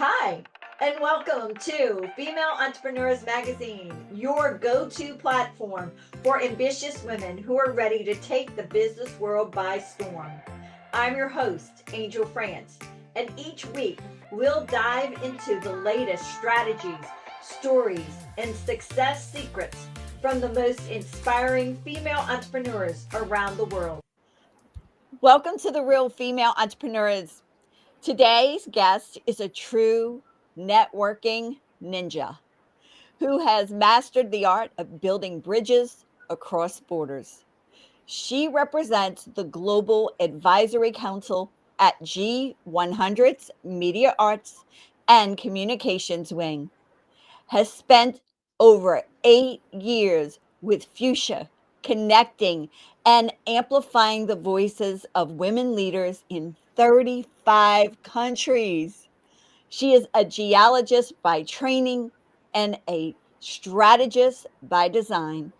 Hi, and welcome to Female Entrepreneurs Magazine, your go to platform for ambitious women who are ready to take the business world by storm. I'm your host, Angel France, and each week we'll dive into the latest strategies, stories, and success secrets from the most inspiring female entrepreneurs around the world. Welcome to the Real Female Entrepreneurs. Today's guest is a true networking ninja who has mastered the art of building bridges across borders. She represents the Global Advisory Council at G100's Media Arts and Communications Wing, has spent over 8 years with Fuchsia, connecting and amplifying the voices of women leaders in 35 countries. She is a geologist by training and a strategist by design.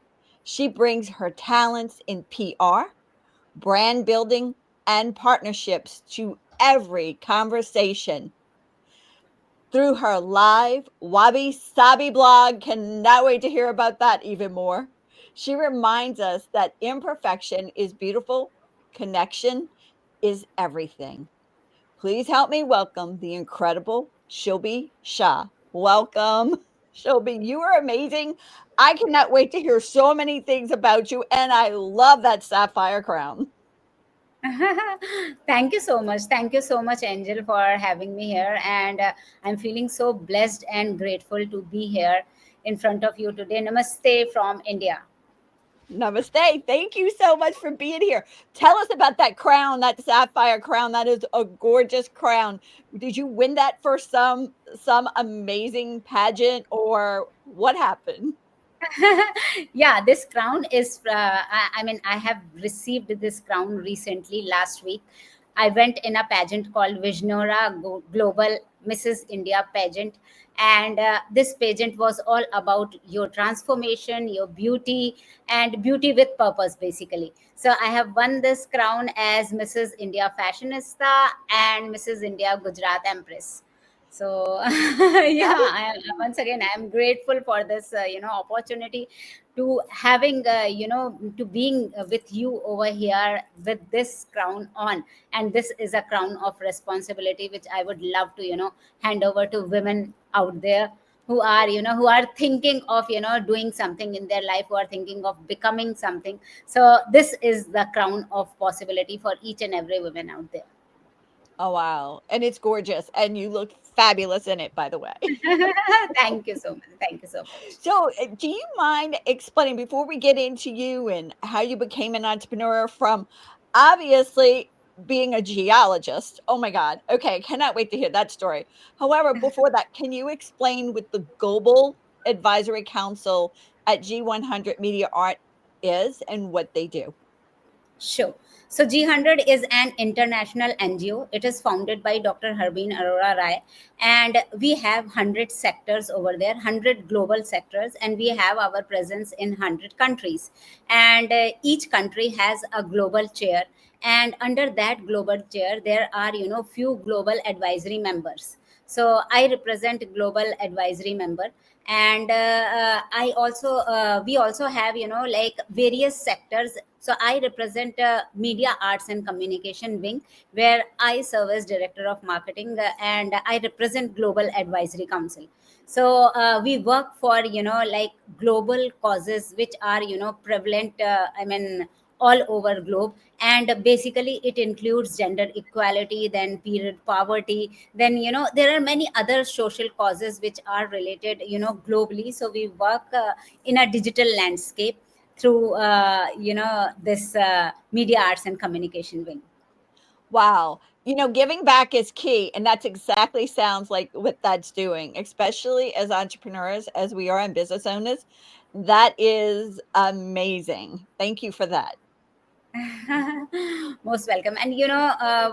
She brings her talents in PR, brand building, and partnerships to every conversation through her live Wabi Sabi blog. Cannot wait to hear about that even more. She reminds us that imperfection is beautiful, connection is everything. Please help me welcome the incredible Shilby Shah. Welcome, Shilby. You are amazing. I cannot wait to hear so many things about you, and I love that sapphire crown. Thank you so much. Thank you so much, Angel, for having me here. And I'm feeling so blessed and grateful to be here in front of you today. Namaste from India. Namaste. Thank you so much for being here. Tell us about that crown, that sapphire crown. That is a gorgeous crown. Did you win that for some amazing pageant or what happened? Yeah, this crown is, I mean, I have received this crown recently last week. I went in a pageant called Visionora Global Mrs. India pageant. And this pageant was all about your transformation, your beauty, and beauty with purpose, basically. So I have won this crown as Mrs. India Fashionista and Mrs. India Gujarat Empress. So yeah, That is once again I am grateful for this opportunity to having to being with you over here with this crown on. And this is a crown of responsibility which I would love to hand over to women out there who are who are thinking of doing something in their life, who are thinking of becoming something. So this is the crown of possibility for each and every woman out there. Oh, wow, and it's gorgeous, and you look fabulous in it, by the way. Thank you so much. Thank you so much. So, do you mind explaining before we get into you and how you became an entrepreneur from obviously being a geologist? Oh my God. Okay, cannot wait to hear that story. However, before that, can you explain what the Global Advisory Council at G100 Media Art is and what they do? Sure. So G100 is an international NGO. It is founded by Dr. Harbeen Arora Rai, and we have 100 sectors over there, 100 global sectors, and we have our presence in 100 countries. And each country has a global chair, and under that global chair, there are few global advisory members. So I represent global advisory member. And I also we also have like various sectors. So I represent media arts and communication wing, where I serve as director of marketing, and I represent global advisory council. So we work for like global causes which are prevalent, I mean, all over globe. And basically it includes gender equality, then period poverty, then there are many other social causes which are related globally. So we work in a digital landscape through this media arts and communication wing. Wow. Giving back is key, and that's exactly sounds like what that's doing, especially as entrepreneurs, as we are and business owners. That is amazing. Thank you for that. Most welcome. And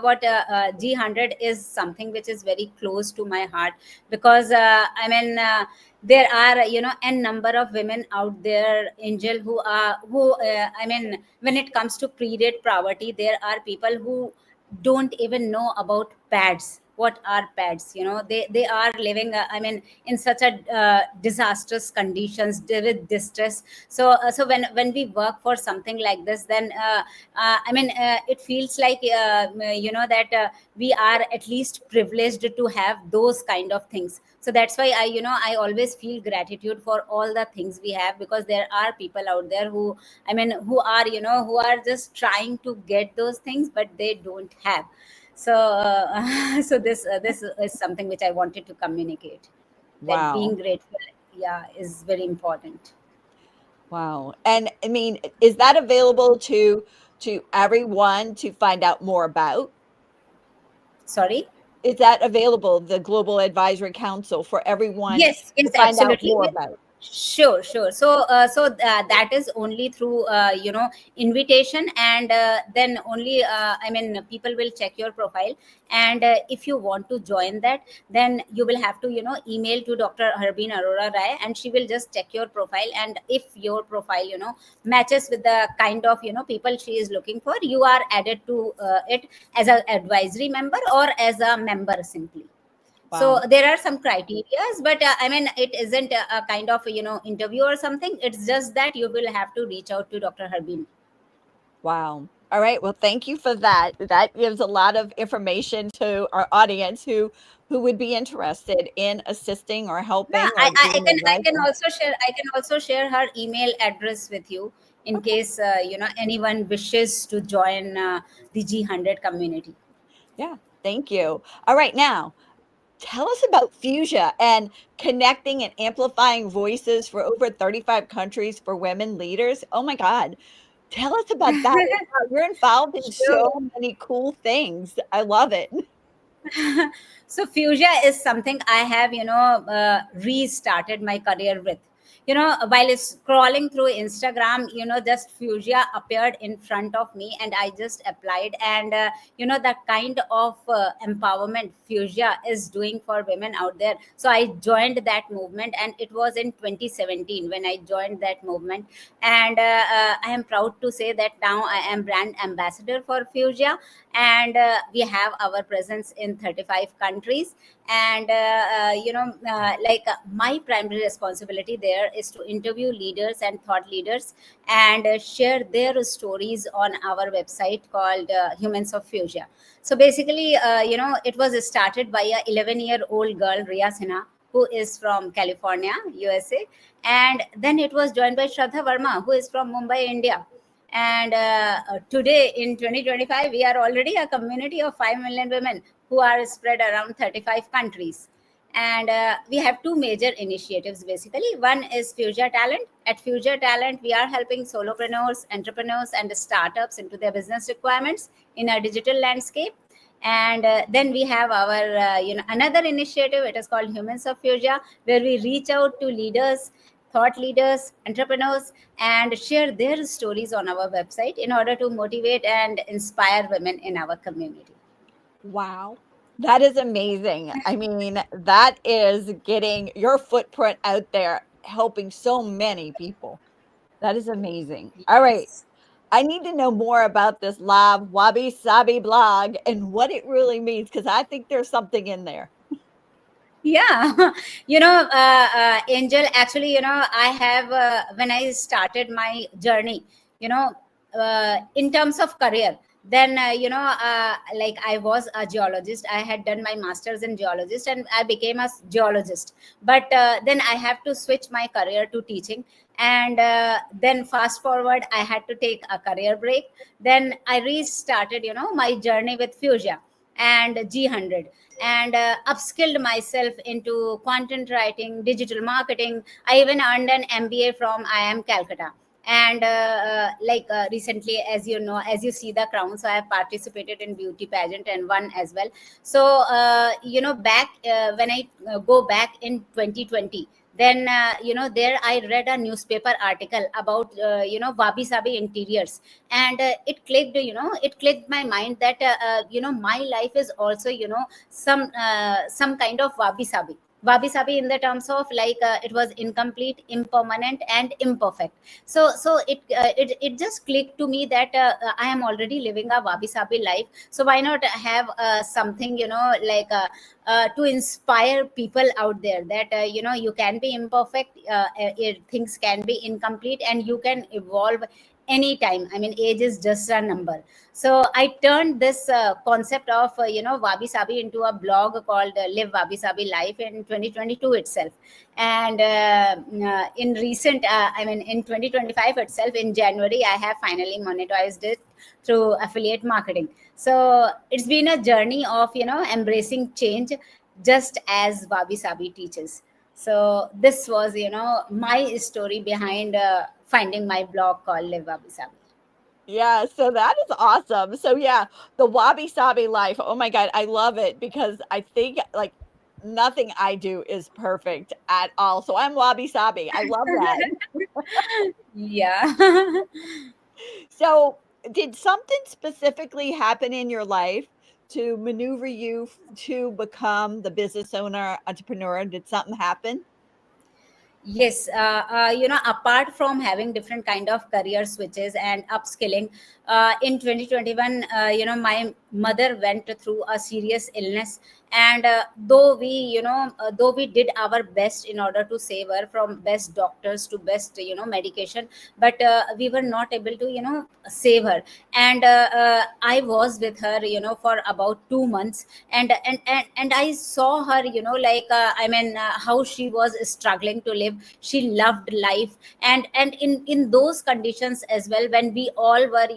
what G100 is something which is very close to my heart, because I mean, there are n number of women out there, Angel, who I mean, when it comes to period poverty, there are people who don't even know about pads. what are pets. They are living, I mean, in such a disastrous conditions, with distress. So when we work for something like this, then I mean, it feels like, that we are at least privileged to have those kind of things. So that's why I always feel gratitude for all the things we have, because there are people out there who, I mean, who are just trying to get those things, but they don't have. So so this is something which I wanted to communicate, that being Wow. grateful, yeah, is very important. Wow. And I mean, is that available to everyone to find out more about? Sorry. Is that available, the Global Advisory Council, for everyone Yes, yes, to find out absolutely. more about? Sure, sure. So that is only through invitation, and then only, I mean, people will check your profile, and if you want to join that, then you will have to email to Dr. Harbeen Arora Rai, and she will just check your profile, and if your profile matches with the kind of people she is looking for, you are added to it as an advisory member or as a member simply. So Wow. there are some criterias, but I mean, it isn't a kind of interview or something. It's just that you will have to reach out to Dr. Harbin. Wow. All right. Well, thank you for that. That gives a lot of information to our audience who would be interested in assisting or Yeah, helping or I being can, I can advisor. also share, her email address with you, in Okay. case anyone wishes to join the G100 community. Yeah. Thank you. All right. Now, tell us about Fuchsia and connecting and amplifying voices for over 35 countries for women leaders. Oh my God. Tell us about that. Wow, you're involved in Sure. so many cool things. I love it. So Fuchsia is something I have restarted my career with. While scrolling through Instagram, just Fuchsia appeared in front of me, and I just applied. And the kind of empowerment Fuchsia is doing for women out there, so I joined that movement, and it was in 2017 when I joined that movement. And I am proud to say that now I am brand ambassador for Fuchsia, and we have our presence in 35 countries. And my primary responsibility there is to interview leaders and thought leaders, and share their stories on our website called Humans of Fuchsia. So basically, it was started by a 11-year-old girl, Riya Sinha, who is from California, USA. And then it was joined by Shraddha Verma, who is from Mumbai, India. And today in 2025, we are already a community of 5 million women who are spread around 35 countries. And we have two major initiatives basically. One is Fuchsia Talent. At Fuchsia Talent, we are helping solopreneurs, entrepreneurs, and startups into their business requirements in a digital landscape. And then we have our another initiative. It is called Humans of Fuchsia, where we reach out to leaders, thought leaders, entrepreneurs, and share their stories on our website in order to motivate and inspire women in our community. Wow. That is amazing. I mean, that is getting your footprint out there, helping so many people. That is amazing. All right. Yes. I need to know more about this live Wabi Sabi blog and what it really means because I think there's something in there. Yeah. Angel, actually, I have, when I started my journey, in terms of career, then like I was a geologist. I had done my masters in geologist, and I became a geologist. But then I have to switch my career to teaching. And then fast forward, I had to take a career break. Then I restarted my journey with Fuchsia and G100, and upskilled myself into content writing, digital marketing. I even earned an MBA from IIM Calcutta. And recently, as you know, as you see the crown, so I have participated in beauty pageant and won as well. So back when I go back in 2020, then there I read a newspaper article about Wabi Sabi interiors. And it clicked my mind that my life is also some kind of Wabi Sabi. Wabi sabi in the terms of like it was incomplete, impermanent, and imperfect. So it just clicked to me that I am already living a wabi sabi life, so why not have something, like to inspire people out there that you can be imperfect, things can be incomplete, and you can evolve anytime. I mean, age is just a number. So I turned this concept of wabi sabi into a blog called Live Wabi Sabi Life in 2022 itself. And in recent I mean in 2025 itself, in January, I have finally monetized it through affiliate marketing. So it's been a journey of embracing change, just as Wabi Sabi teaches. So this was my story behind finding my blog called Live Wabi Sabi. Yeah, so that is awesome. So yeah, the wabi sabi life. Oh my God, I love it because I think like nothing I do is perfect at all. So I'm wabi sabi. I love that. Yeah. So did something specifically happen in your life to maneuver you to become the business owner, entrepreneur? Did something happen? Yes, apart from having different kind of career switches and upskilling, in 2021, my mother went through a serious illness, and though we did our best in order to save her from best doctors to best medication, but we were not able to save her. And I was with her for about 2 months, and I saw her, how she was struggling to live. She loved life, and in those conditions as well, when we all were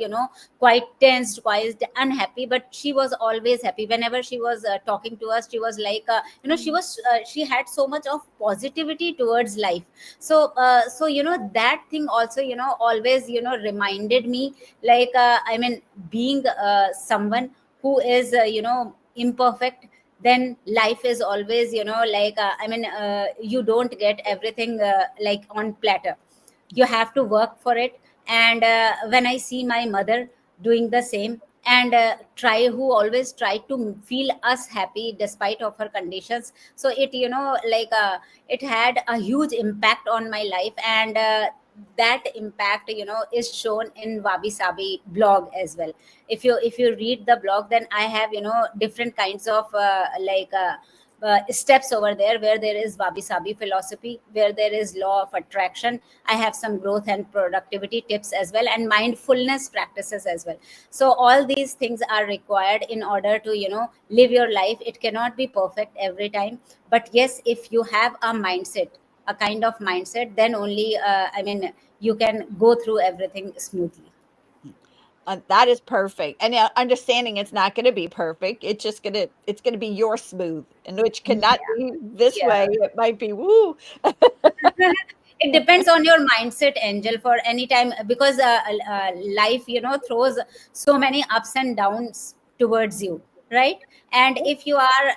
quite tensed, quite unhappy, but she was always happy. Whenever she was talking to us, she was like she had so much of positivity towards life. So that thing also always reminded me, like being someone who is imperfect, then life is always you don't get everything like on platter. You have to work for it. And when I see my mother doing the same, and try who always try to feel us happy despite of her conditions, so it it had a huge impact on my life. And that impact is shown in Wabi Sabi blog as well. If you read the blog, then I have different kinds of steps over there, where there is Wabi Sabi philosophy, where there is law of attraction. I have some growth and productivity tips as well, and mindfulness practices as well. So all these things are required in order to live your life. It cannot be perfect every time, but yes, if you have a mindset, a kind of mindset, then only you can go through everything smoothly. That is perfect, and understanding it's not going to be perfect. It's gonna be your smooth, and which cannot Yeah, be this yeah. way. It might be woo. It depends on your mindset, Angel, for any time, because life throws so many ups and downs towards you, right? And if you are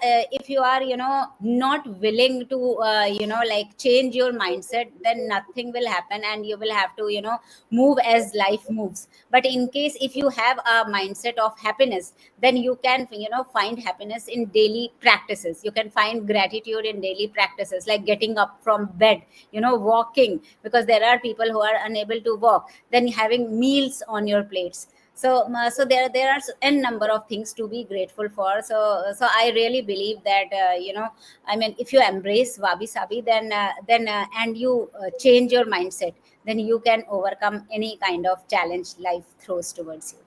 not willing to like change your mindset, then nothing will happen, and you will have to move as life moves. But in case if you have a mindset of happiness, then you can find happiness in daily practices. You can find gratitude in daily practices, like getting up from bed, walking, because there are people who are unable to walk, then having meals on your plates. So there are n number of things to be grateful for. So I really believe that if you embrace Wabi Sabi, then and you change your mindset, then you can overcome any kind of challenge life throws towards you.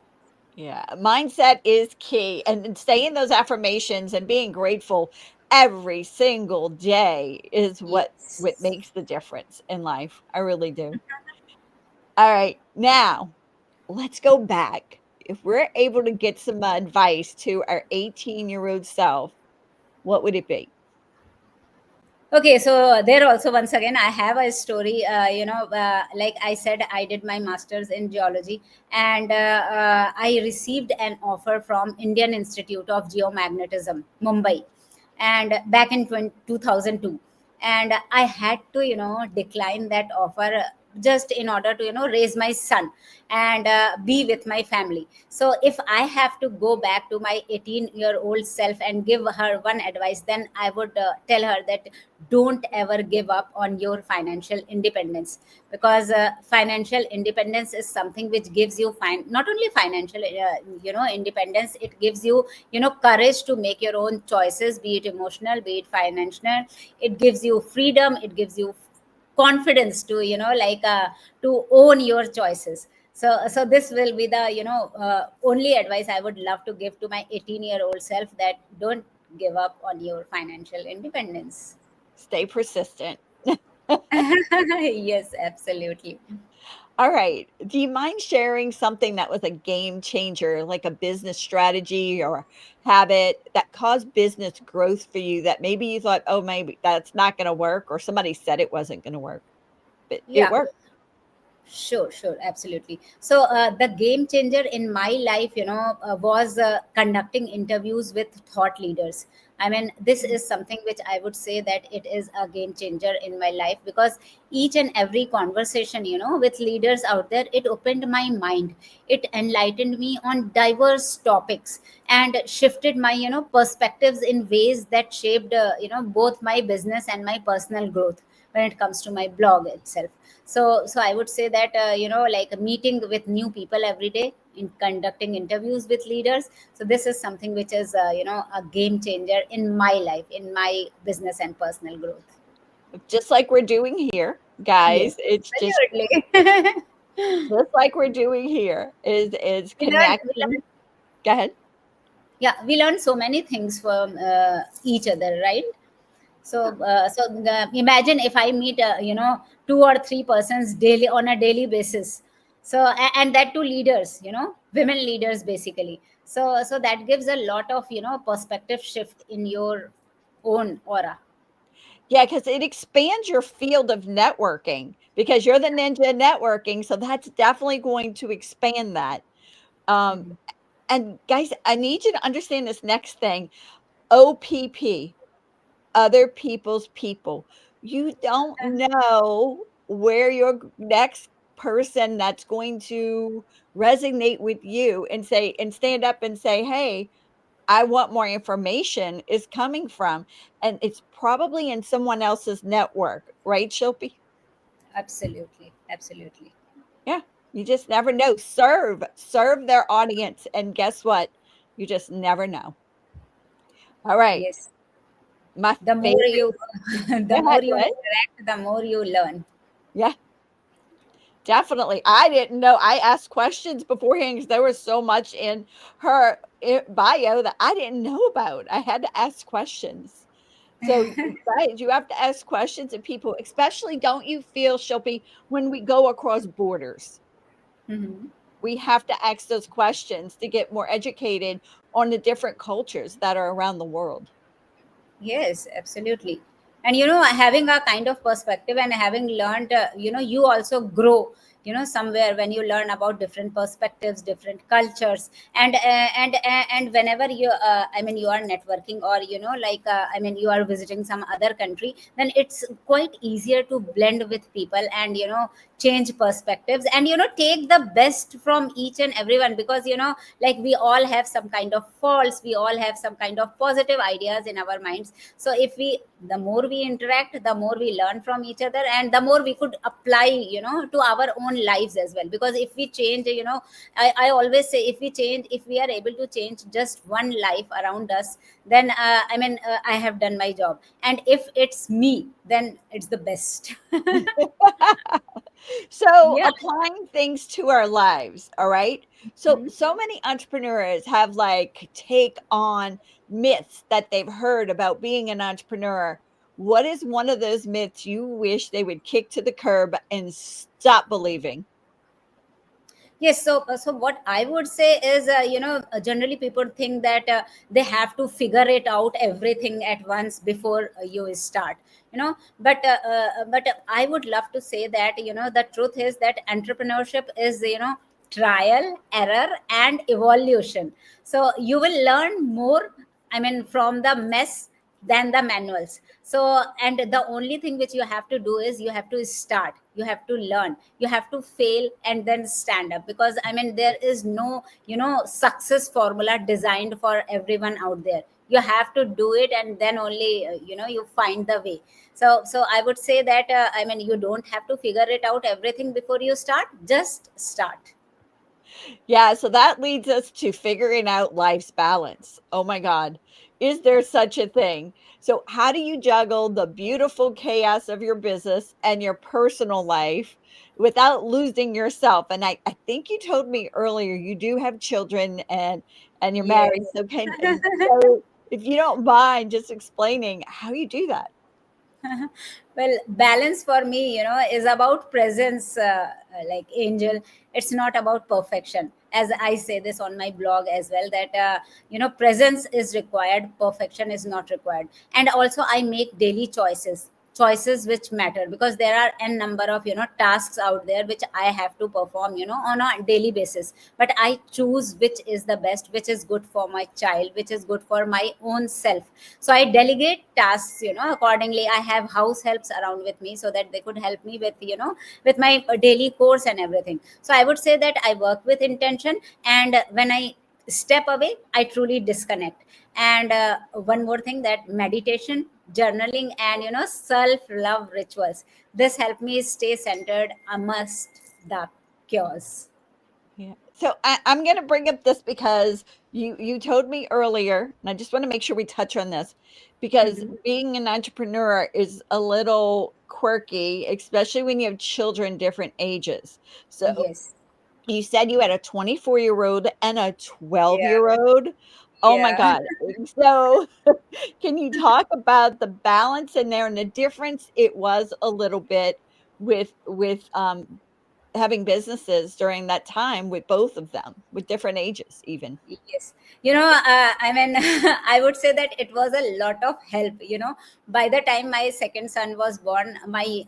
Yeah, mindset is key, and saying those affirmations and being grateful every single day is what Yes. makes the difference in life. I really do. All right, now let's go back. If we're able to get some advice to our 18-year-old self, what would it be? Okay, so there also, once again, I have a story. Like I said, I did my master's in geology, and I received an offer from Indian Institute of Geomagnetism, Mumbai, and back in 2002. And I had to decline that offer, just in order to raise my son and be with my family. So if I have to go back to my 18-year-old self and give her one advice, then I would tell her that don't ever give up on your financial independence, because financial independence is something which gives you not only financial independence, it gives you courage to make your own choices, be it emotional, be it financial. It gives you freedom, it gives you confidence to to own your choices. So this will be the only advice I would love to give to my 18-year-old self, that don't give up on your financial independence. Stay persistent. Yes, absolutely. All right. Do you mind sharing something that was a game changer, like a business strategy or a habit that caused business growth for you that maybe you thought, oh, maybe that's not going to work, or somebody said it wasn't going to work, but it Yeah. worked? Sure, sure, absolutely. So the game changer in my life, was conducting interviews with thought leaders. I mean, this is something which I would say that it is a game changer in my life, because each and every conversation, with leaders out there, it opened my mind. It enlightened me on diverse topics and shifted my, perspectives in ways that shaped, both my business and my personal growth when it comes to my blog itself. So I would say that like meeting with new people every day, in conducting interviews with leaders, so this is something which is a game changer in my life, in my business and personal growth. Just like we're doing here, Yes, guys. It's absolutely. just like we're doing here is we learn, we connecting. learn, Go ahead. yeah, we learn so many things from each other, right? Imagine if I meet two or three persons daily, on a daily basis. So and that two leaders, women leaders basically. So that gives a lot of perspective shift in your own aura. Yeah, because it expands your field of networking because you're the ninja networking, so that's definitely going to expand that. Um, Mhm. and guys, I need you to understand this next thing. OPP, other people's people. You don't know where your next person that's going to resonate with you and say and stand up and say, "Hey, I want more information," is coming from, and it's probably in someone else's network, right, Shilpi? Absolutely, absolutely. Yeah, you just never know. Serve their audience, and guess what? You just never know. All right, Yes, my the more favorite. you the Go more ahead, you what? interact, the more you learn. Yeah, definitely. I didn't know. I asked questions beforehand because there was so much in her bio that I didn't know about. I had to ask questions. So, right, you have to ask questions of people, especially don't you feel, Shilpi, when we go across borders, Mhm. we have to ask those questions to get more educated on the different cultures that are around the world. Yes, absolutely. And having a kind of perspective and having learned, you also grow. Somewhere when you learn about different perspectives, different cultures, and whenever I mean, you are networking, or I mean, you are visiting some other country, then it's quite easier to blend with people and change perspectives and take the best from each and everyone, because like we all have some kind of faults, we all have some kind of positive ideas in our minds. So if we the more we interact, the more we learn from each other, and the more we could apply to our own lives as well. Because if we change, I always say, if we are able to change just one life around us, then I mean, I have done my job. And if it's me, then it's the best. So, Yeah. applying things to our lives, all right? So many entrepreneurs have like take on myths that they've heard about being an entrepreneur. What is one of those myths you wish they would kick to the curb and stop believing? Yes, so what I would say is, generally people think that they have to figure it out everything at once before you start. But I would love to say that the truth is that entrepreneurship is trial, error, and evolution. So you will learn more. I mean, from the mess than the manuals. So, and the only thing which you have to do is you have to start, you have to learn, you have to fail and then stand up, because I mean there is no, success formula designed for everyone out there. You have to do it, and then only you find the way. So I would say that I mean you don't have to figure it out everything before you start, just start. Yeah, so that leads us to figuring out life's balance. Oh my God. Is there such a thing? So, how do you juggle the beautiful chaos of your business and your personal life without losing yourself? And I think you told me earlier you do have children and you're married. Yes. So so if you don't mind just explaining how you do that. Well, balance for me, is about presence, like Angel. It's not about perfection. As I say this on my blog as well, that, presence is required, perfection is not required. And also, I make daily choices which matter, because there are n number of tasks out there which I have to perform on a daily basis, but I choose which is the best, which is good for my child, which is good for my own self. So I delegate tasks accordingly. I have house helps around with me, so that they could help me with with my daily course and everything. So I would say that I work with intention, and when I step away, I truly disconnect. And one more thing, that meditation, journaling, and self love rituals, this help me stay centered amidst the chaos. Yeah. So I'm going to bring up this because you told me earlier, and I just want to make sure we touch on this because Mhm. being an entrepreneur is a little quirky, especially when you have children different ages. So Yes. you said you had a 24-year-old and a Yeah. 12-year-old. Oh my Yeah. God. So can you talk about the balance in there and the difference it was a little bit with having businesses during that time with both of them, with different ages even. Yes. I mean, I would say that it was a lot of help. By the time my second son was born, my,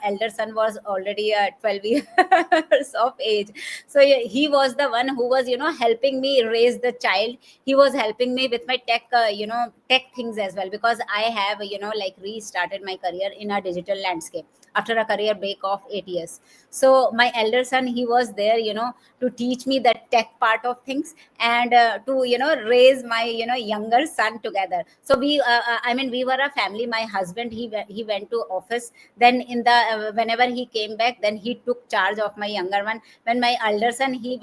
elder son was already 12 years of age. So yeah, he was the one who was, helping me raise the child. He was helping me with my tech, tech things as well, because I have, like restarted my career in a digital landscape after a career break of 8 years. So my elder son, he was there, to teach me the tech part of things, and to raise my younger son together. So I mean we were a family. My husband, he went to office, then in the whenever he came back, then he took charge of my younger one. When my elder son, he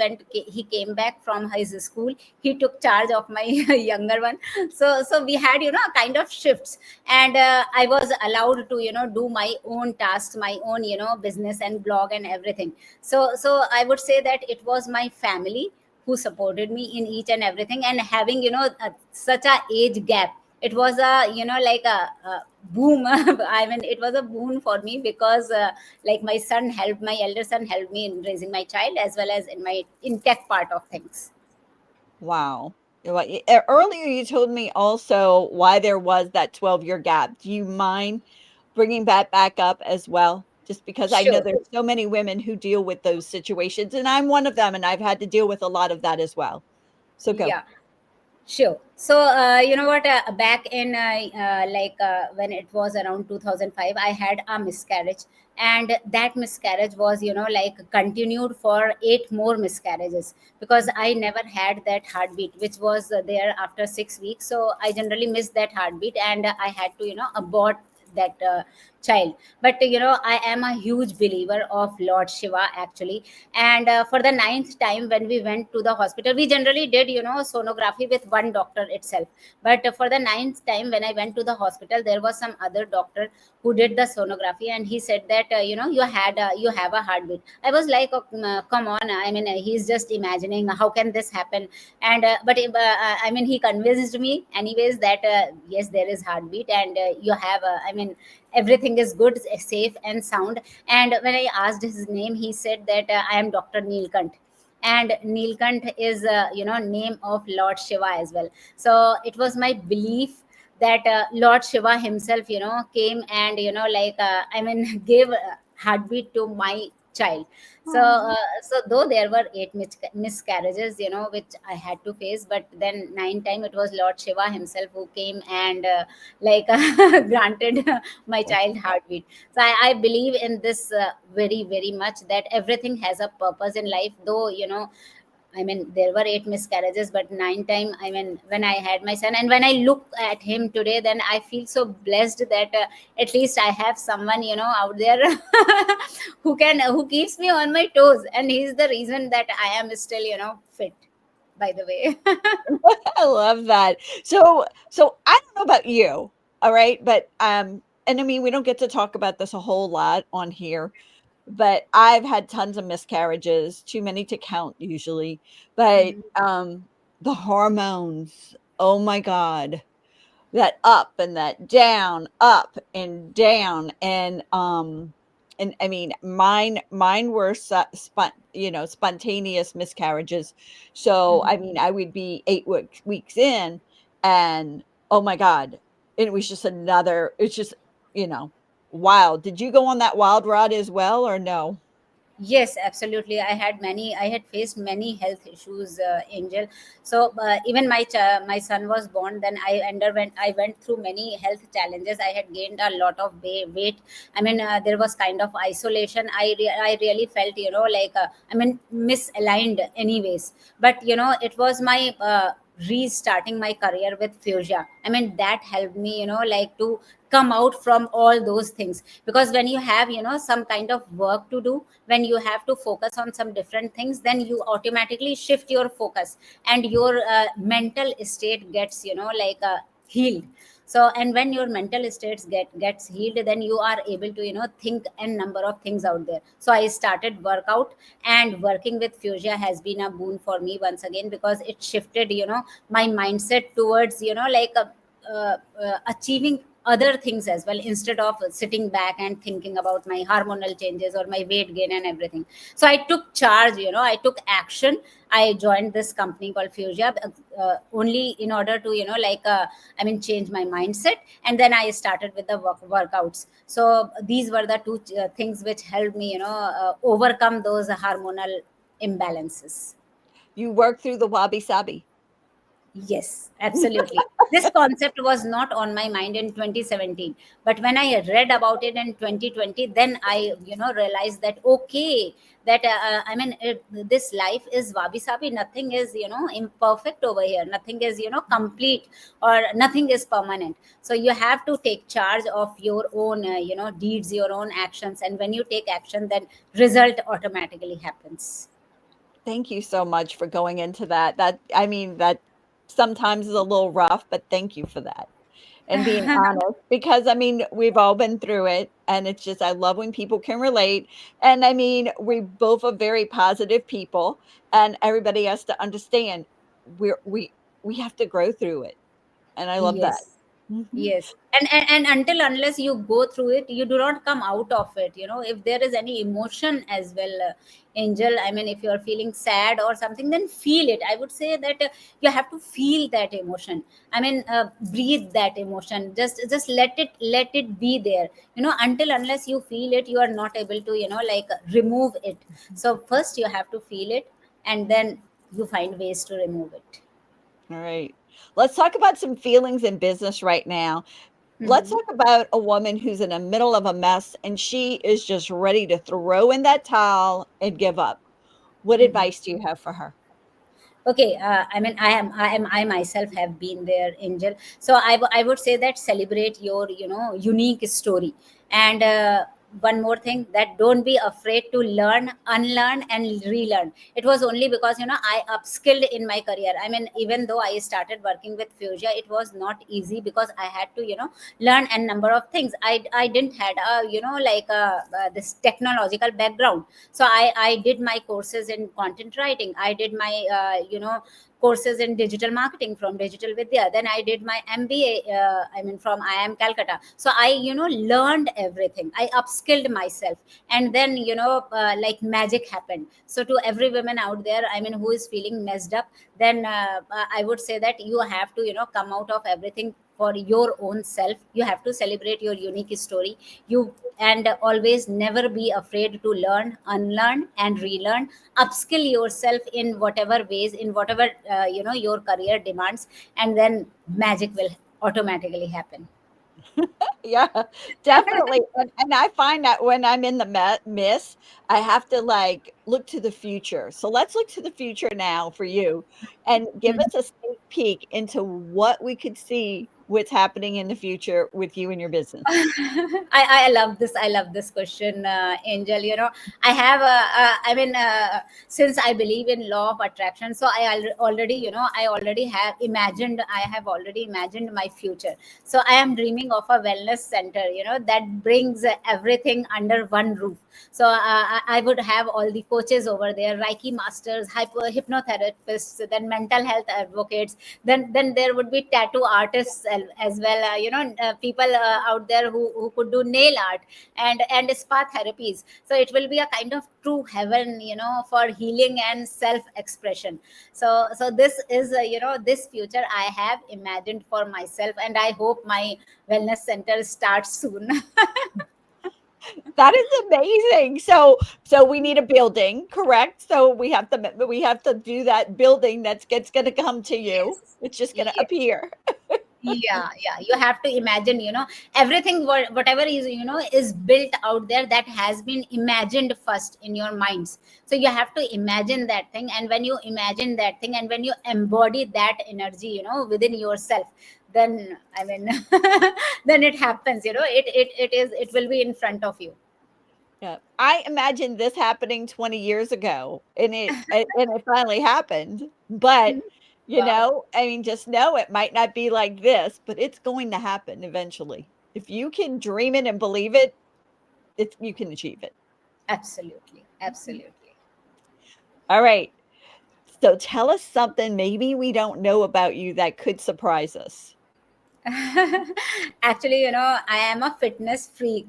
came back from his school, he took charge of my younger one. So we had kind of shifts, and I was allowed to do my own tasks, my own business and blog and everything. So I would say that it was my family who supported me in each and everything, and having such a age gap, it was a like a boom. I mean it was a boon for me, because like my son helped, my elder son helped me in raising my child, as well as in my in tech part of things. Wow. Earlier you told me also why there was that 12-year gap. Do you mind bringing that back up as well? Just because I know Sure. there's so many women who deal with those situations, and I'm one of them, and I've had to deal with a lot of that as well. So go. Yeah. Sure. So, you know what? Back in when it was around 2005, I had a miscarriage, and that miscarriage was, like continued for 8 more miscarriages, because I never had that heartbeat, which was there after 6 weeks. So I generally missed that heartbeat, and I had to, abort that child. But I am a huge believer of Lord Shiva, actually. And for the ninth time when we went to the hospital, we generally did sonography with one doctor itself. But for the ninth time when I went to the hospital, there was some other doctor who did the sonography, and he said that you have a heartbeat. I was like, oh, come on, I mean he's just imagining, how can this happen? And I mean he convinced me anyways that yes, there is heartbeat, and you have I mean everything is good, safe and sound. And when I asked his name, he said that I am Dr. Neelkant. And Neelkant is name of Lord Shiva as well. So it was my belief that Lord Shiva himself came and like I mean gave heartbeat to my child. So Oh. so though there were eight miscarriages, which I had to face, but then nine time it was Lord Shiva himself who came and like granted my child heartbeat. So I believe in this very very much, that everything has a purpose in life. Though I mean, there were eight miscarriages, but nine time, I mean, when I had my son, and when I look at him today, then I feel so blessed that at least I have someone, out there who keeps me on my toes, and he's the reason that I am still, fit. By the way. I love that. So I don't know about you, all right, but and I mean we don't get to talk about this a whole lot on here, but I've had tons of miscarriages, too many to count usually. But Mhm. the hormones, oh my God, that up and that down, up and down, and I mean mine were spontaneous miscarriages. So Mhm. I mean I would be 8 weeks in, and oh my God, it was just another. It's just you know wild. Did you go on that wild ride as well or no? Yes, absolutely. I had faced many health issues, Angel. So even my son was born, then I went through many health challenges. I had gained a lot of weight. I mean, there was kind of isolation. I really felt, like, I mean, misaligned anyways. But, it was my restarting my career with Fuchsia. I mean, that helped me, like, to come out from all those things. Because when you have, some kind of work to do, when you have to focus on some different things, then you automatically shift your focus, and your mental state gets, like, healed. So, and when your mental states gets healed, then you are able to, think a number of things out there. So I started workout, and working with Fuchsia has been a boon for me once again, because it shifted, my mindset towards, like, achieving other things as well, instead of sitting back and thinking about my hormonal changes or my weight gain and everything. So I took charge, I took action. I joined this company called Fuchsia, only in order to, like, I mean, change my mindset. And then I started with the workouts. So these were the two things which helped me, overcome those hormonal imbalances. You worked through the wabi sabi. Yes, absolutely. This concept was not on my mind in 2017, but when I read about it in 2020, then I, realized that okay, that I mean, this life is wabi sabi. Nothing is, imperfect over here. Nothing is, complete, or nothing is permanent. So you have to take charge of your own, deeds, your own actions, and when you take action, then result automatically happens. Thank you so much for going into that. That I mean, that sometimes is a little rough, but thank you for that and being honest because I mean, we've all been through it and it's just I love when people can relate. And I mean, we both are very positive people and everybody has to understand we're we have to grow through it. And I love that. Yes. Mhm. Yes. And until unless you go through it, you do not come out of it. If there is any emotion as well, Angel, I mean, if you are feeling sad or something, then feel it. I would say that you have to feel that emotion. I mean, breathe that emotion. Just let it be there. Until unless you feel it, you are not able to, like, remove it. So first you have to feel it, and then you find ways to remove it. All right. Let's talk about some feelings in business right now. Let's Mhm. talk about a woman who's in the middle of a mess and she is just ready to throw in that towel and give up. What Mhm. advice do you have for her? Okay, I mean, I myself have been there, Angel. So I would say that celebrate your, unique story. And one more thing, that don't be afraid to learn, unlearn, and relearn. It was only because, I upskilled in my career. I mean, even though I started working with Fuchsia, it was not easy, because I had to, learn a number of things. I didn't had a, like, this technological background. So I did my courses in content writing. I did my courses in digital marketing from Digital Vidya. Then I did my MBA, I mean, from IIM Calcutta. So I, learned everything. I upskilled myself. And then, like, magic happened. So to every woman out there, I mean, who is feeling messed up, then I would say that you have to, come out of everything for your own self. You have to celebrate your unique story. You and always never be afraid to learn, unlearn, and relearn. Upskill yourself in whatever ways, in whatever your career demands, and then magic will automatically happen. Yeah, definitely. And I find that when I'm in the miss, I have to like look to the future. So let's look to the future now for you and give us a sneak peek into what we could see what's happening in the future with you and your business. I love this. I love this question, Angel. I have since I believe in law of attraction, so I already have imagined. I have already imagined my future. So I am dreaming of a wellness center, that brings everything under one roof. So I would have all the coaches over there, Reiki masters, hypnotherapists, then mental health advocates. Then there would be tattoo artists as well. People out there who could do nail art and spa therapies. So it will be a kind of true heaven, for healing and self expression. So this is this future I have imagined for myself, and I hope my wellness center starts soon. That is amazing. So we need a building, correct? So we have to do that building that's going to come to you. Yes. It's just going to Yes. appear. Yeah, you have to imagine, everything, whatever is, is built out there, that has been imagined first in your minds. So you have to imagine that thing, and when you imagine that thing, and when you embody that energy, within yourself, then then it happens. It will be in front of you. Yeah. I imagined this happening 20 years ago and it finally happened. But Wow. I mean, just know it might not be like this, but it's going to happen eventually. If you can dream it and believe it, you can achieve it. Absolutely, absolutely. All right. So tell us something maybe we don't know about you that could surprise us. Actually, I am a fitness freak.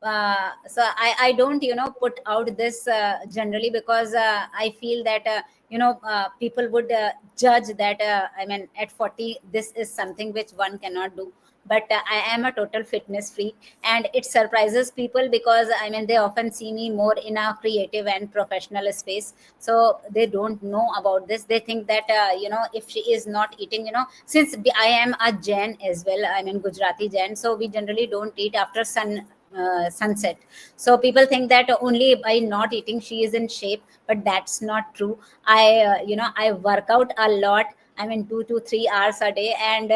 So I don't, put out this generally, because I feel that, people would judge that, at 40, this is something which one cannot do. But I am a total fitness freak, and it surprises people, because they often see me more in a creative and professional space. So they don't know about this. They think that, if she is not eating, since I am a Jain as well, Gujarati Jain, so we generally don't eat after sunset. So people think that only by not eating she is in shape, but that's not true. I work out a lot. 2 to 3 hours a day, and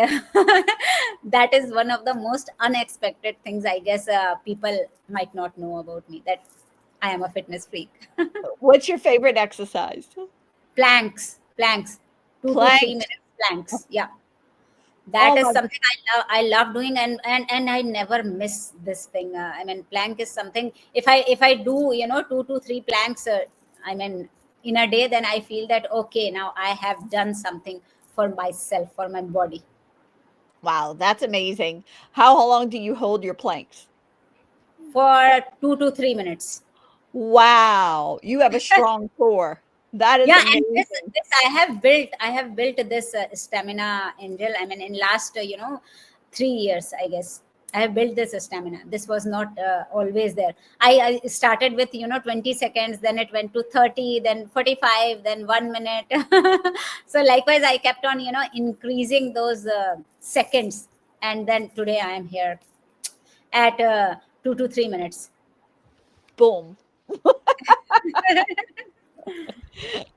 that is one of the most unexpected things, I guess. People might not know about me, that I am a fitness freak. What's your favorite exercise? Planks, 2 to 3 minutes Planks. planks. Yeah, that Oh is my, something I love doing, and I never miss this thing. Plank is something, if I do, 2 to 3 planks, in a day, then I feel that, okay, now I have done something for myself, for my body. wow, that's amazing. How long do you hold your planks? For 2 to 3 minutes. Wow, you have a strong core. That is Yeah, and this amazing. this I have built this stamina, Angel. In last 3 years, I guess. I have built this stamina. This was not always there. I started with 20 seconds, then it went to 30, then 45, then 1 minute. So likewise, I kept on increasing those seconds, and then today I am here at 2 to 3 minutes. Boom.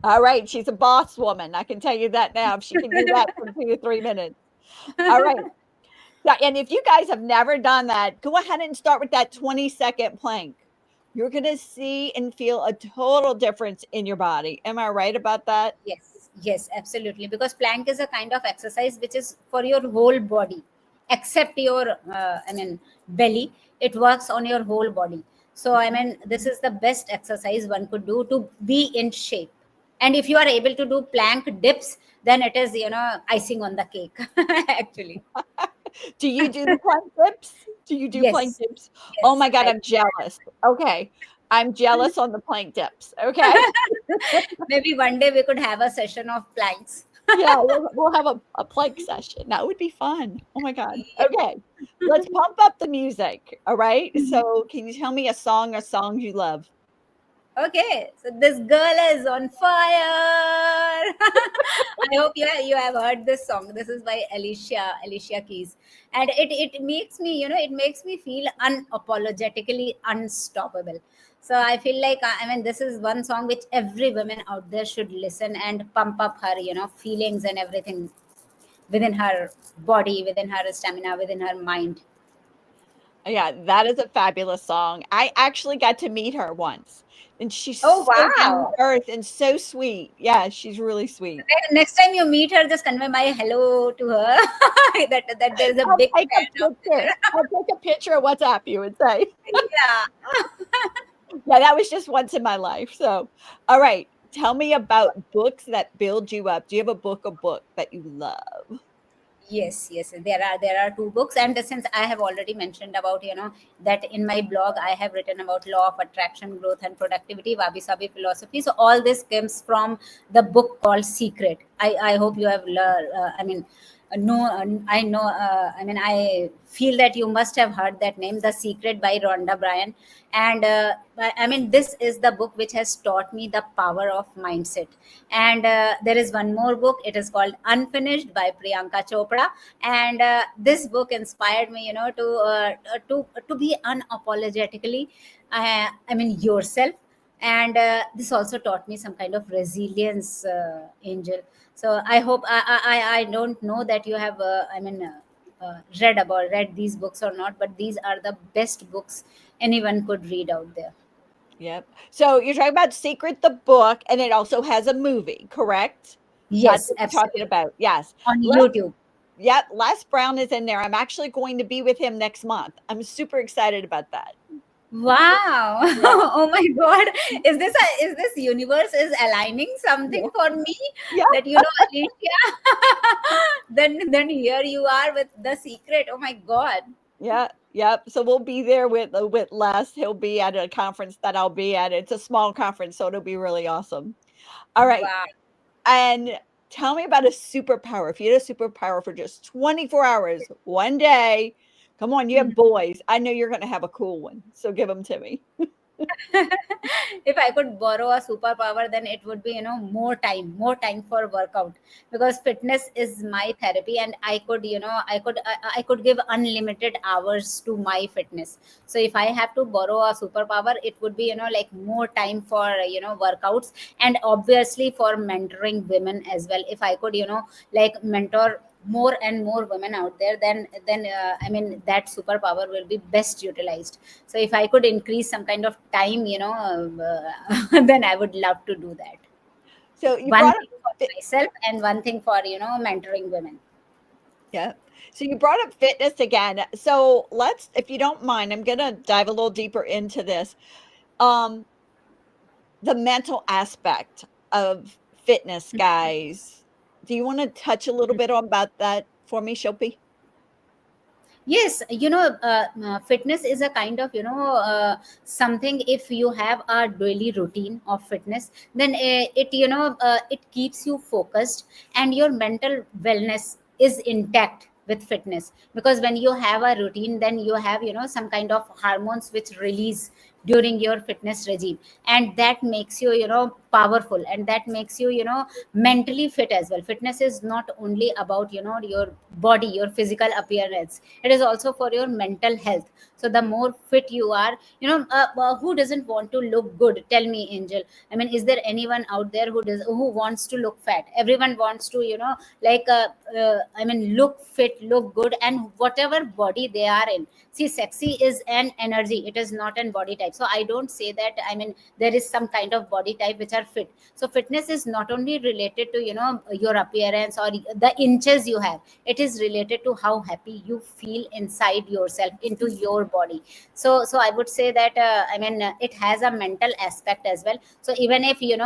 All right, she's a boss woman. I can tell you that now. If she can do that for 2 to 3 minutes. All right. Yeah, and if you guys have never done that, go ahead and start with that 20-second plank. You're going to see and feel a total difference in your body. Am I right about that? Yes, absolutely. Because plank is a kind of exercise which is for your whole body, except your, belly. It works on your whole body. So, this is the best exercise one could do to be in shape. And if you are able to do plank dips, then it is, icing on the cake, actually. Do you do the plank dips? Do you do plank Yes, dips? Oh yes, my God, I I'm jealous. Okay. I'm jealous on the plank dips. Okay. maybe one day we could have a session of planks. Yeah, we'll have a plank session. That would be fun. Oh my god. Okay, let's pump up the music, all right? Mhm. So, can you tell me a song or songs you love? Okay, so this girl is on fire. I hope you have heard this song. This is by Alicia Keys, and it makes me, it makes me feel unapologetically unstoppable. So I feel like, I mean, this is one song which every woman out there should listen and pump up her, feelings and everything within her body, within her stamina, within her mind. Yeah, that is a fabulous song. I actually got to meet her once, and she's Oh so down to wow! earth and so sweet. Yeah, she's really sweet. Next time you meet her, just convey my hello to her. that there is a I'll big take a fan out picture. there. I'll take a picture of WhatsApp you and say. Yeah. Yeah, that was just once in my life. So, all right, tell me about books that build you up. Do you have a book that you love? Yes, yes. There are two books, and since I have already mentioned about, that in my blog I have written about law of attraction, growth, and productivity, Wabi Sabi philosophy. So all this comes from the book called Secret. I hope you have learned. I mean, no, I know. I mean, I feel that you must have heard that name, The Secret by Rhonda Bryan. And I mean, this is the book which has taught me the power of mindset. And there is one more book. It is called Unfinished by Priyanka Chopra. And this book inspired me, to be unapologetically, I mean, yourself. And this also taught me some kind of resilience, Angel. So I hope, I don't know that you have, read these books or not, but these are the best books anyone could read out there. Yep. So you're talking about Secret the book, and it also has a movie, correct? That's Yes, what you're talking absolutely. about. Yes. On Les YouTube. Yep, Les Brown is in there. I'm actually going to be with him next month. I'm super excited about that. Wow. Yeah. Oh my God. Is this universe is aligning something Yeah. for me, Yeah. that, Alicia? Then here you are with The Secret. Oh my God. Yeah. Yep. So we'll be there with Les. He'll be at a conference that I'll be at. It's a small conference, so it'll be really awesome. All right. Wow. And tell me about a superpower. If you had a superpower for just 24 hours, one day, come on, you have boys. I know you're going to have a cool one. So give them to me. If I could borrow a superpower, then it would be, more time for workout, because fitness is my therapy, and I could give unlimited hours to my fitness. So if I have to borrow a superpower, it would be, like more time for, workouts, and obviously for mentoring women as well. If I could, like mentor more and more women out there, then I mean, that superpower will be best utilized. So if I could increase some kind of time, then I would love to do that. So you One brought up thing for fit myself and one thing for, mentoring women. yeah. So you brought up fitness again. So let's, if you don't mind, I'm gonna dive a little deeper into this. Um, the mental aspect of fitness, guys. Do you want to touch a little bit on about that for me, Shilpi? Yes, fitness is a kind of, something. If you have a daily routine of fitness, then it keeps you focused, and your mental wellness is intact with fitness. Because when you have a routine, then you have, some kind of hormones which release during your fitness regime, and that makes you, powerful, and that makes you, mentally fit as well. Fitness is not only about, your body, your physical appearance. It is also for your mental health. So the more fit you are, who doesn't want to look good? Tell me, Angel. I mean, is there anyone out there who wants to look fat? Everyone wants to, like I mean, look fit, look good, and whatever body they are in. See, sexy is an energy, it is not an body type. So I don't say that, I mean, there is some kind of body type which are fit. So fitness is not only related to, your appearance or the inches you have. It is related to how happy you feel inside yourself, into your body. So I would say that, I mean, it has a mental aspect as well. So even if, you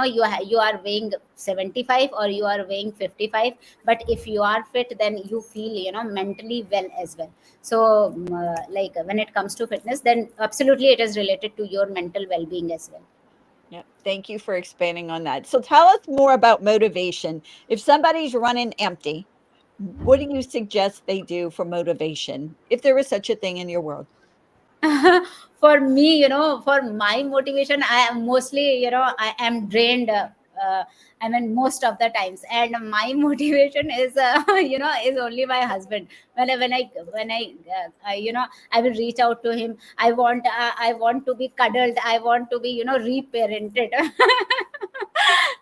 are weighing 75 or you are weighing 55, but if you are fit, then you feel, mentally well as well. So like when it comes to fitness, then absolutely it is related to your mental well-being as well. Yep. Thank you for expanding on that. So tell us more about motivation. If somebody's running empty, what do you suggest they do for motivation, if there is such a thing in your world? For me, for my motivation, I am mostly, I am drained. Uh, I mean, most of the times, and my motivation is, is only my husband. I will reach out to him. I want to be cuddled. I want to be, reparented.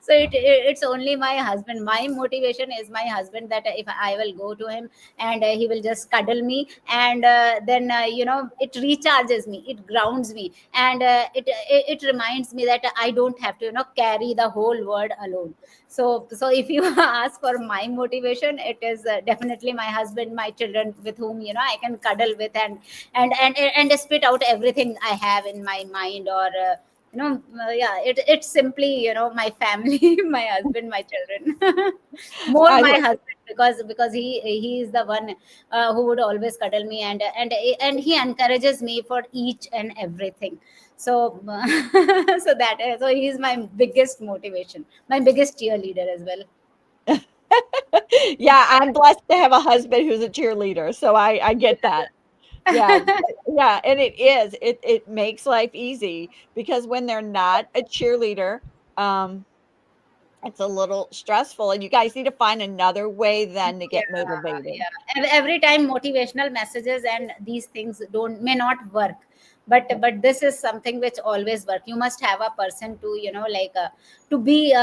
So it's only my husband. My motivation is my husband, that if I will go to him, and he will just cuddle me, and then it recharges me, it grounds me, and it reminds me that I don't have to carry the whole world alone. So if you ask for my motivation, it is definitely my husband, my children, with whom I can cuddle with, and spit out everything I have in my mind, or yeah, it's simply my family, my husband, my children. More I my love husband, because he is the one who would always cuddle me, and he encourages me for each and everything. So so he is my biggest motivation, my biggest cheerleader as well. Yeah, I'm blessed to have a husband who's a cheerleader, so I get that. Yeah, yeah, and it makes life easy because when they're not a cheerleader, um, it's a little stressful, and you guys need to find another way then to get Yeah, motivated. yeah. Every time motivational messages and these things don't may not work, but this is something which always work. You must have a person to to be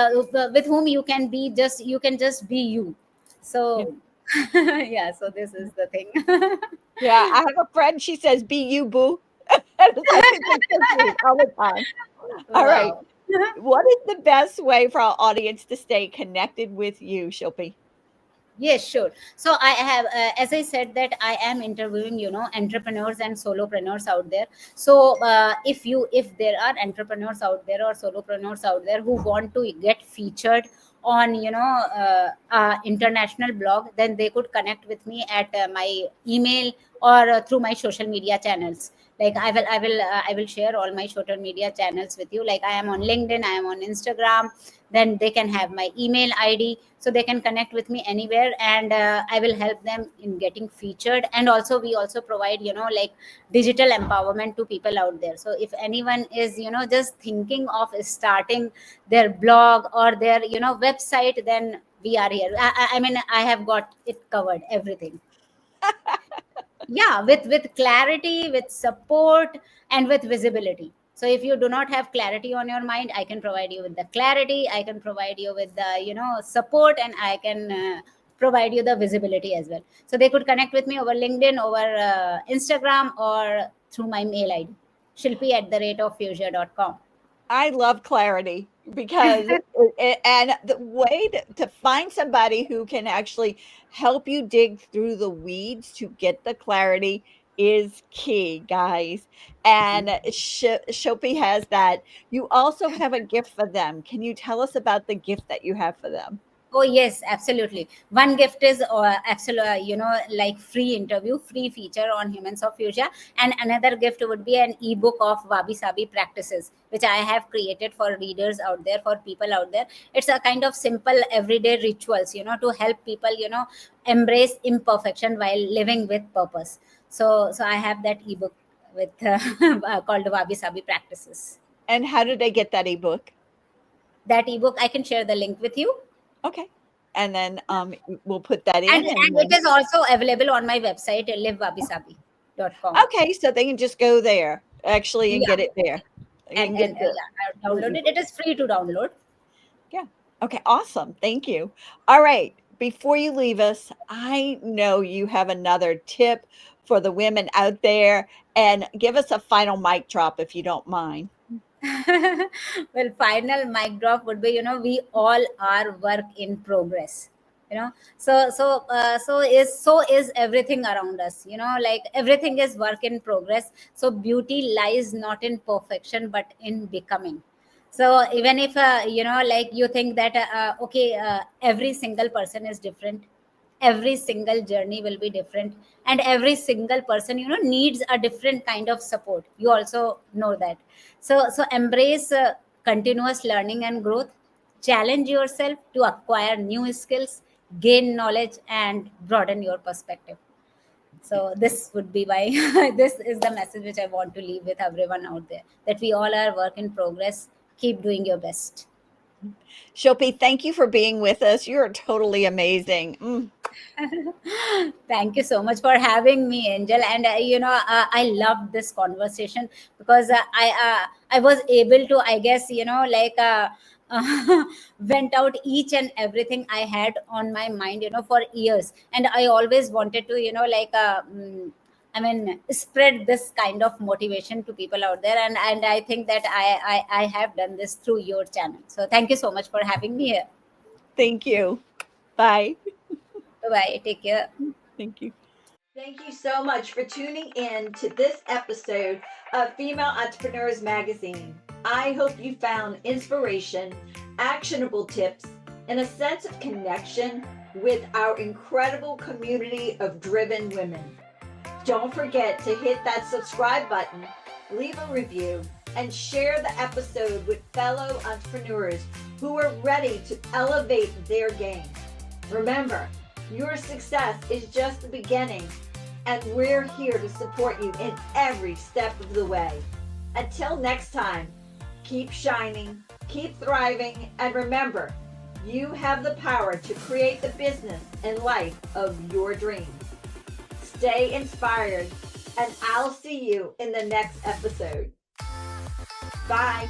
with whom you can be, just you can just be you. Yeah. So yeah, so this is the thing. Yeah, I have a friend, she says, "Be you, boo." I think it's so cute all the time. All right. Wow. What is the best way for our audience to stay connected with you, Shilpi? Yes, sure. So I have, as I said, that I am interviewing, entrepreneurs and solopreneurs out there. So if there are entrepreneurs out there or solopreneurs out there who want to get featured on, international blog, then they could connect with me at my email, or through my social media channels. Like I will share all my social media channels with you. Like I am on LinkedIn, I am on Instagram. Then they can have my email ID, so they can connect with me anywhere, and I will help them in getting featured. And also we also provide, like digital empowerment to people out there. So if anyone is, just thinking of starting their blog or their, website, then we are here. I mean, I have got it covered, everything. Yeah, with clarity, with support, and with visibility. So if you do not have clarity on your mind, I can provide you with the clarity, I can provide you with the, support, and I can provide you the visibility as well. So they could connect with me over LinkedIn, over Instagram, or through my mail ID, shilpi at the rate of fuchsia.com. I love clarity because and the way to find somebody who can actually help you dig through the weeds to get the clarity is key, guys. And Shopi has that. You also have a gift for them. Can you tell us about the gift that you have for them? Oh yes, absolutely. One gift is absolute, like free interview, free feature on Humans of Fuchsia, and another gift would be an ebook of Wabi Sabi practices, which I have created for readers out there, for people out there. It's a kind of simple everyday rituals, to help people, embrace imperfection while living with purpose. So I have that ebook with called Wabi Sabi practices. And how did they get that ebook? That ebook, I can share the link with you. Okay. And then we'll put that and in and and it then is also available on my website, livewabisabi.com. okay, so they can just go there actually and Yeah, get it there. and And get the yeah, I downloaded it. It is free to download. yeah. Okay, awesome. Thank you. All right. Before you leave us, I know you have another tip for the women out there, and give us a final mic drop if you don't mind. Well, final mic drop would be, we all are work in progress. So is everything around us. Like everything is work in progress. So beauty lies not in perfection, but in becoming. So even if like you think that okay, every single person is different, every single journey will be different, and every single person, needs a different kind of support. You also know that. So embrace continuous learning and growth. Challenge yourself to acquire new skills, gain knowledge, and broaden your perspective. So this would be my this is the message which I want to leave with everyone out there, that we all are work in progress. Keep doing your best. Shilpi, thank you for being with us. You're totally amazing. Thank you so much for having me, Angel. And I loved this conversation because I was able to, I guess, vent out each and everything I had on my mind, for years. And I always wanted to, spread this kind of motivation to people out there. And I think that I have done this through your channel. So thank you so much for having me here. Thank you. Bye. Bye. Take care. Thank you. Thank you so much for tuning in to this episode of Female Entrepreneurs Magazine. I hope you found inspiration, actionable tips, and a sense of connection with our incredible community of driven women. Don't forget to hit that subscribe button, leave a review, and share the episode with fellow entrepreneurs who are ready to elevate their game. Remember, your success is just the beginning, and we're here to support you in every step of the way. Until next time, keep shining, keep thriving, and remember, you have the power to create the business and life of your dreams. Stay inspired, and I'll see you in the next episode. Bye.